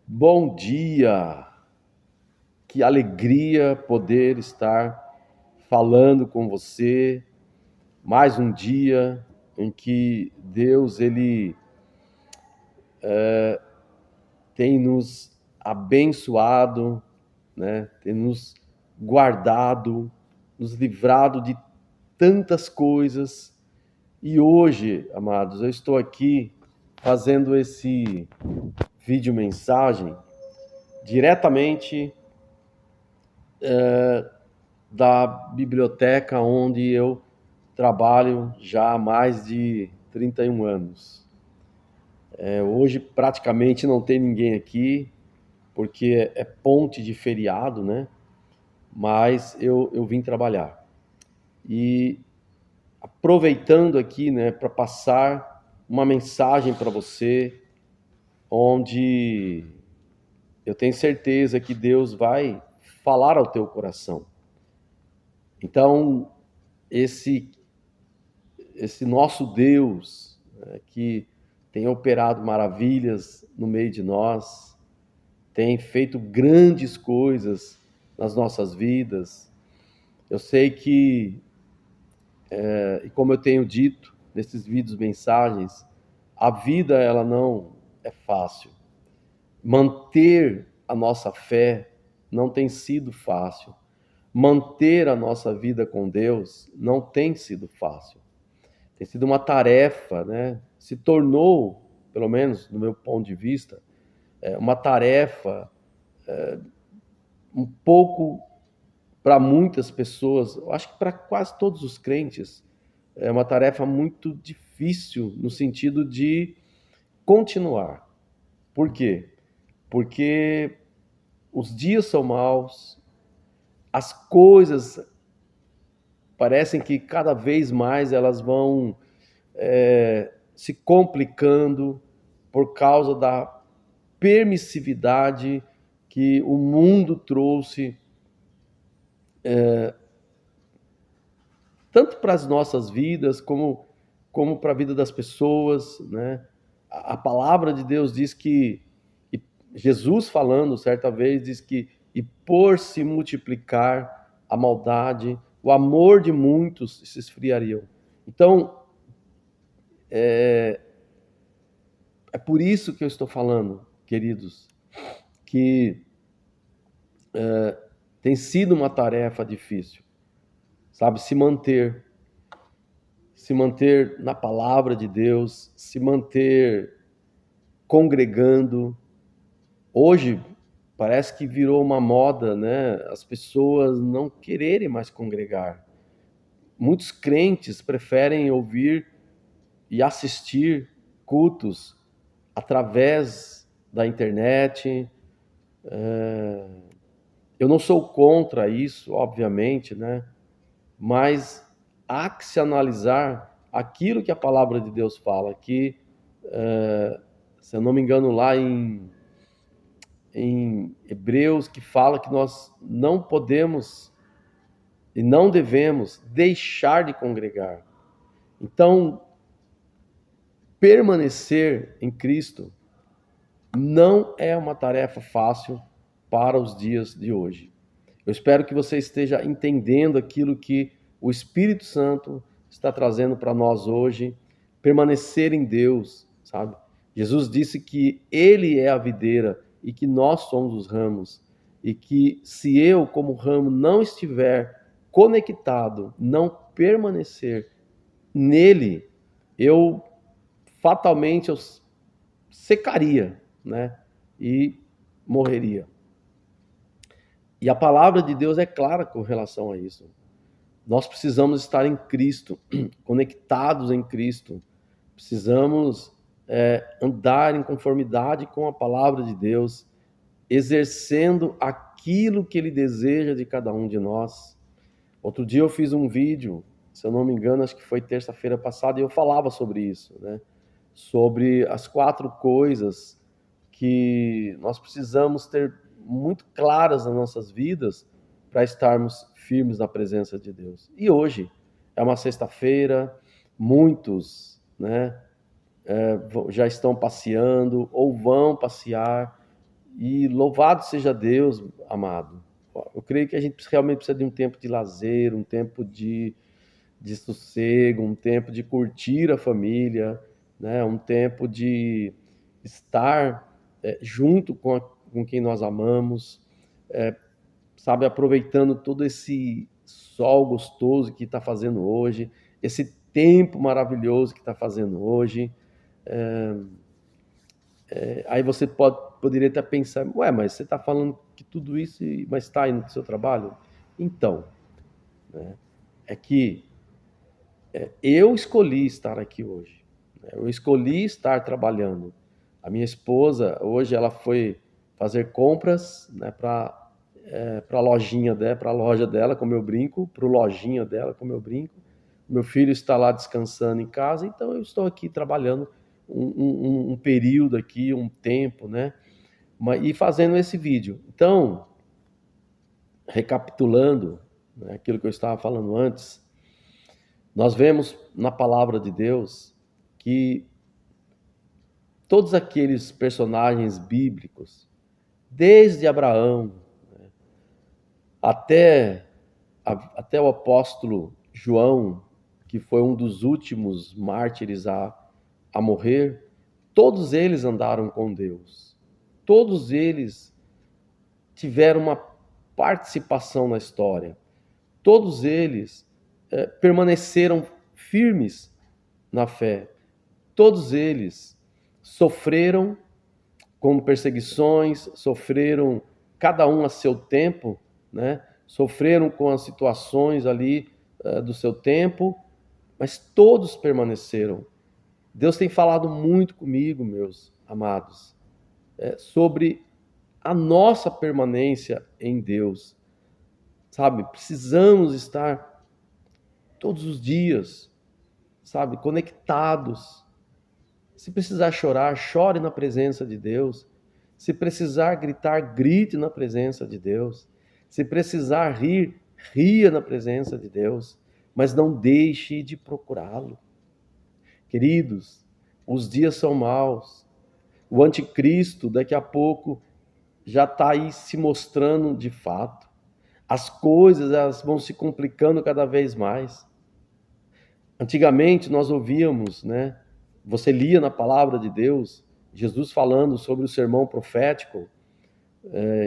Bom dia! Que alegria poder estar falando com você. Mais um dia em que Deus ele tem nos abençoado, né? Tem nos guardado, nos livrado de tantas coisas. E hoje, amados, eu estou aqui fazendo esse vídeo mensagem diretamente da biblioteca onde eu trabalho já há mais de 31 anos. Hoje praticamente não tem ninguém aqui, porque é ponte de feriado, né? Mas eu vim trabalhar. E aproveitando aqui, né, para passar uma mensagem para você, onde eu tenho certeza que Deus vai falar ao teu coração. Então, esse nosso Deus, né, que tem operado maravilhas no meio de nós, tem feito grandes coisas nas nossas vidas. Eu sei que, e como eu tenho dito nesses vídeos mensagens, a vida ela não é fácil. Manter a nossa fé não tem sido fácil. Manter a nossa vida com Deus não tem sido fácil. Tem sido uma tarefa, né? Se tornou, pelo menos no meu ponto de vista, uma tarefa um pouco para muitas pessoas, eu acho que para quase todos os crentes, é uma tarefa muito difícil no sentido de continuar. Por quê? Porque os dias são maus, as coisas parecem que cada vez mais elas vão se complicando por causa da permissividade que o mundo trouxe, tanto para as nossas vidas, como para a vida das pessoas, né? A palavra de Deus diz que, e Jesus falando certa vez, diz que, e por se multiplicar a maldade, o amor de muitos se esfriariam. Então, é por isso que eu estou falando, queridos, que tem sido uma tarefa difícil, sabe? Se manter na palavra de Deus, se manter congregando. Hoje parece que virou uma moda, né? As pessoas não quererem mais congregar. Muitos crentes preferem ouvir e assistir cultos através da internet. Eu não sou contra isso, obviamente, né? Mas há que se analisar aquilo que a palavra de Deus fala, que, se eu não me engano, lá em Hebreus, que fala que nós não podemos e não devemos deixar de congregar. Então, permanecer em Cristo não é uma tarefa fácil para os dias de hoje. Eu espero que você esteja entendendo aquilo que o Espírito Santo está trazendo para nós hoje, permanecer em Deus, sabe? Jesus disse que Ele é a videira e que nós somos os ramos, e que se eu, como ramo, não estiver conectado, não permanecer nele, eu fatalmente eu secaria, né? E morreria. E a palavra de Deus é clara com relação a isso. Nós precisamos estar em Cristo, conectados em Cristo. Precisamos andar em conformidade com a palavra de Deus, exercendo aquilo que Ele deseja de cada um de nós. Outro dia eu fiz um vídeo, se eu não me engano, acho que foi terça-feira passada, e eu falava sobre isso, né? Sobre as 4 coisas que nós precisamos ter muito claras nas nossas vidas para estarmos firmes na presença de Deus. E hoje é uma sexta-feira, muitos, né, já estão passeando ou vão passear, E louvado seja Deus, amado. Eu creio que a gente realmente precisa de um tempo de lazer, um tempo de sossego, um tempo de curtir a família, né? Um tempo de estar junto com quem nós amamos, sabe, aproveitando todo esse sol gostoso que está fazendo hoje, esse tempo maravilhoso que está fazendo hoje. Aí você poderia até pensar, ué, mas você está falando que tudo isso, mas está indo para o seu trabalho? Então, é que eu escolhi estar aqui hoje. Eu escolhi estar trabalhando. A minha esposa, hoje, ela foi fazer compras, né, para a lojinha dela, para a loja dela, como eu brinco, para o lojinha dela, como eu brinco. Meu filho está lá descansando em casa, então eu estou aqui trabalhando um período aqui, um tempo, né? E fazendo esse vídeo. Então, recapitulando, né, aquilo que eu estava falando antes, nós vemos na palavra de Deus que todos aqueles personagens bíblicos, desde Abraão até, até o apóstolo João, que foi um dos últimos mártires a morrer, todos eles andaram com Deus. Todos eles tiveram uma participação na história. Todos eles permaneceram firmes na fé. Todos eles sofreram com perseguições, sofreram cada um a seu tempo, né? Sofreram com as situações ali do seu tempo, mas todos permaneceram. Deus tem falado muito comigo, meus amados, sobre a nossa permanência em Deus, sabe? Precisamos estar todos os dias, sabe, conectados. Se precisar chorar, chore na presença de Deus. Se precisar gritar, grite na presença de Deus. Se precisar rir, ria na presença de Deus. Mas não deixe de procurá-lo. Queridos, os dias são maus. O anticristo, daqui a pouco, já está aí se mostrando de fato. As coisas elas vão se complicando cada vez mais. Antigamente nós ouvíamos, né? Você lia na palavra de Deus, Jesus falando sobre o sermão profético,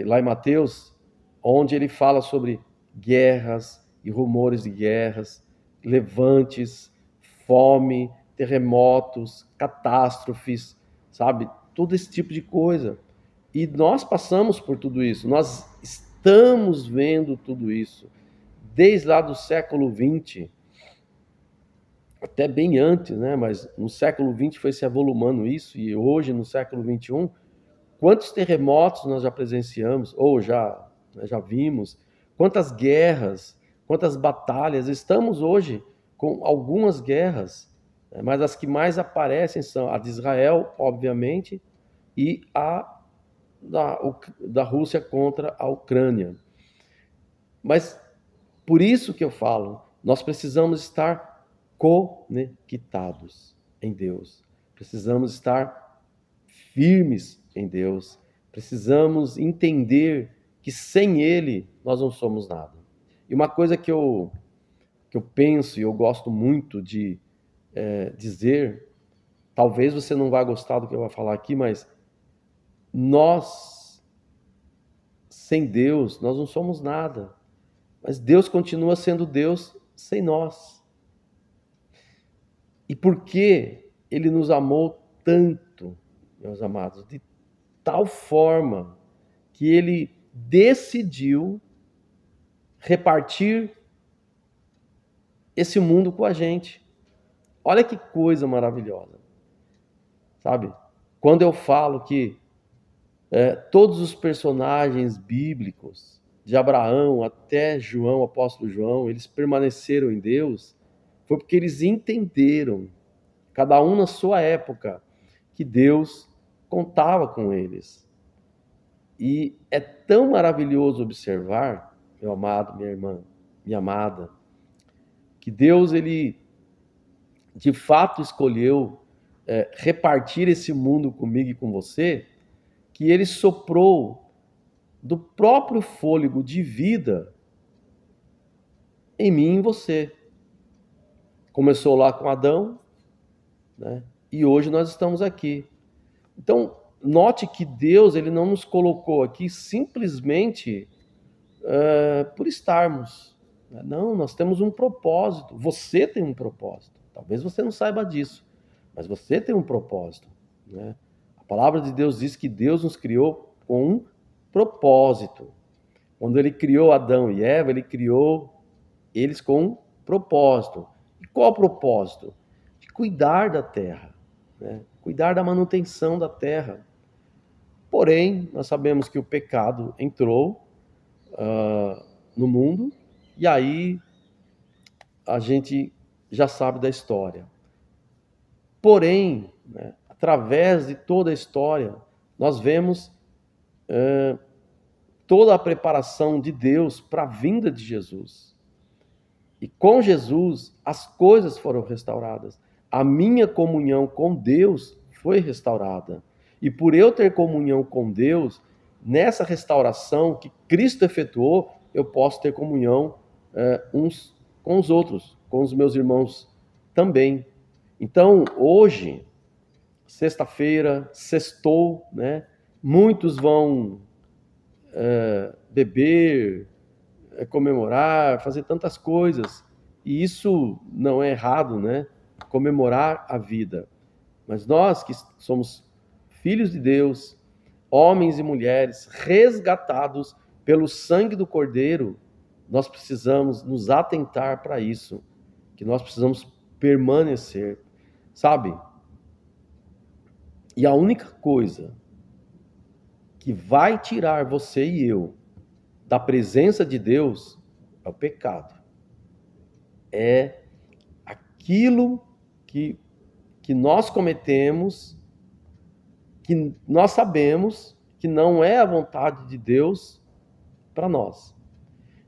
lá em Mateus, onde ele fala sobre guerras e rumores de guerras, levantes, fome, terremotos, catástrofes, sabe? Todo esse tipo de coisa. E nós passamos por tudo isso, nós estamos vendo tudo isso, desde lá do século XX, até bem antes, né? Mas no século XX foi se avolumando isso, e hoje, no século XXI, quantos terremotos nós já presenciamos, ou já vimos, quantas guerras, quantas batalhas, estamos hoje com algumas guerras, né? Mas as que mais aparecem são a de Israel, obviamente, e a da Rússia contra a Ucrânia. Mas por isso que eu falo, nós precisamos estar conectados em Deus. Precisamos estar firmes em Deus. Precisamos entender que sem Ele nós não somos nada. E uma coisa que eu penso e eu gosto muito de dizer, talvez você não vá gostar do que eu vou falar aqui, mas nós, sem Deus, nós não somos nada. Mas Deus continua sendo Deus sem nós. E por que Ele nos amou tanto, meus amados, de tal forma que Ele decidiu repartir esse mundo com a gente. Olha que coisa maravilhosa, sabe? Quando eu falo que todos os personagens bíblicos, de Abraão até João, apóstolo João, eles permaneceram em Deus, foi porque eles entenderam, cada um na sua época, que Deus contava com eles. E é tão maravilhoso observar, meu amado, minha irmã, minha amada, que Deus, ele de fato escolheu repartir esse mundo comigo e com você, que ele soprou do próprio fôlego de vida em mim e em você. Começou lá com Adão, né? E hoje nós estamos aqui. Então, note que Deus ele não nos colocou aqui simplesmente por estarmos. Não, nós temos um propósito. Você tem um propósito. Talvez você não saiba disso, mas você tem um propósito, né? A palavra de Deus diz que Deus nos criou com um propósito. Quando ele criou Adão e Eva, ele criou eles com um propósito. E qual o propósito? De cuidar da terra, né? Cuidar da manutenção da terra. Porém, nós sabemos que o pecado entrou no mundo, e aí a gente já sabe da história. Porém, né, através de toda a história, nós vemos toda a preparação de Deus para a vinda de Jesus. E com Jesus, as coisas foram restauradas. A minha comunhão com Deus foi restaurada. E por eu ter comunhão com Deus, nessa restauração que Cristo efetuou, eu posso ter comunhão uns com os outros, com os meus irmãos também. Então, hoje, sexta-feira, sextou, né? Muitos vão beber, comemorar, fazer tantas coisas. E isso não é errado, né? Comemorar a vida. Mas nós que somos filhos de Deus, homens e mulheres resgatados pelo sangue do Cordeiro, nós precisamos nos atentar para isso, que nós precisamos permanecer, sabe? E a única coisa que vai tirar você e eu da presença de Deus é o pecado. É aquilo que nós cometemos, que nós sabemos que não é a vontade de Deus para nós.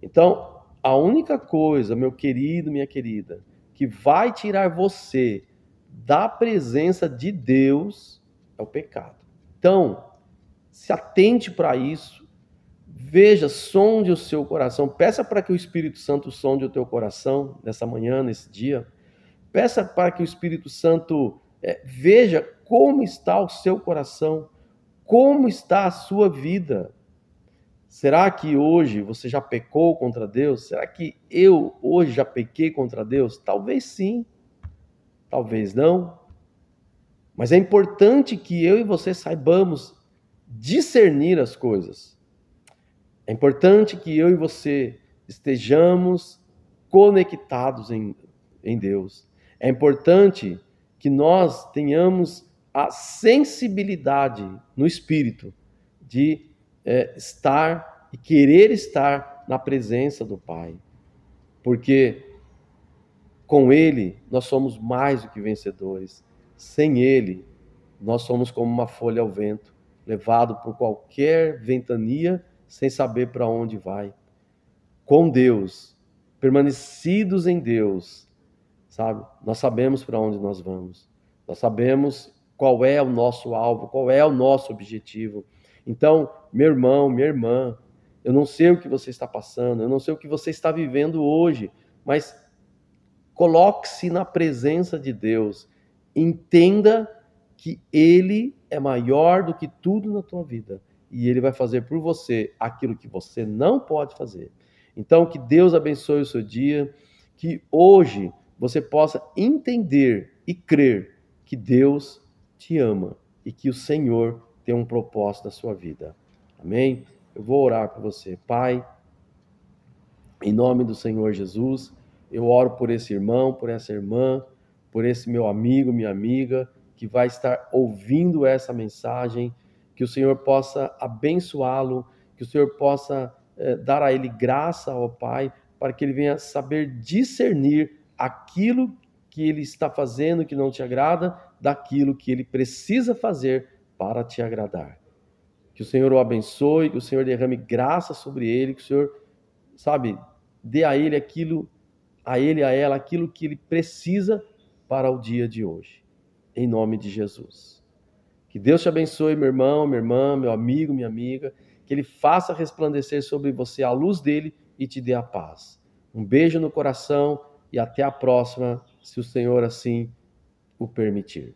Então, a única coisa, meu querido, minha querida, que vai tirar você da presença de Deus é o pecado. Então, se atente para isso, veja, sonde o seu coração, peça para que o Espírito Santo sonde o teu coração nessa manhã, nesse dia. Peça para que o Espírito Santo veja como está o seu coração, como está a sua vida. Será que hoje você já pecou contra Deus? Será que eu hoje já pequei contra Deus? Talvez sim, talvez não. Mas é importante que eu e você saibamos discernir as coisas. É importante que eu e você estejamos conectados em Deus. É importante que nós tenhamos a sensibilidade no espírito de estar e querer estar na presença do Pai. Porque com Ele nós somos mais do que vencedores. Sem Ele, nós somos como uma folha ao vento, levado por qualquer ventania, sem saber para onde vai. Com Deus, permanecidos em Deus, sabe? Nós sabemos para onde nós vamos. Nós sabemos qual é o nosso alvo, qual é o nosso objetivo. Então, meu irmão, minha irmã, eu não sei o que você está passando, eu não sei o que você está vivendo hoje, mas coloque-se na presença de Deus. Entenda que Ele é maior do que tudo na tua vida. E Ele vai fazer por você aquilo que você não pode fazer. Então, que Deus abençoe o seu dia, que hoje você possa entender e crer que Deus te ama e que o Senhor tem um propósito na sua vida. Amém? Eu vou orar por você. Pai, em nome do Senhor Jesus, eu oro por esse irmão, por essa irmã, por esse meu amigo, minha amiga, que vai estar ouvindo essa mensagem, que o Senhor possa abençoá-lo, que o Senhor possa dar a ele graça, ó Pai, para que ele venha saber discernir aquilo que ele está fazendo que não te agrada, daquilo que ele precisa fazer para te agradar. Que o Senhor o abençoe, que o Senhor derrame graça sobre ele, que o Senhor, sabe, dê a ele aquilo, a ele, a ela, aquilo que ele precisa para o dia de hoje. Em nome de Jesus. Que Deus te abençoe, meu irmão, minha irmã, meu amigo, minha amiga. Que Ele faça resplandecer sobre você a luz dele e te dê a paz. Um beijo no coração e até a próxima, se o Senhor assim o permitir.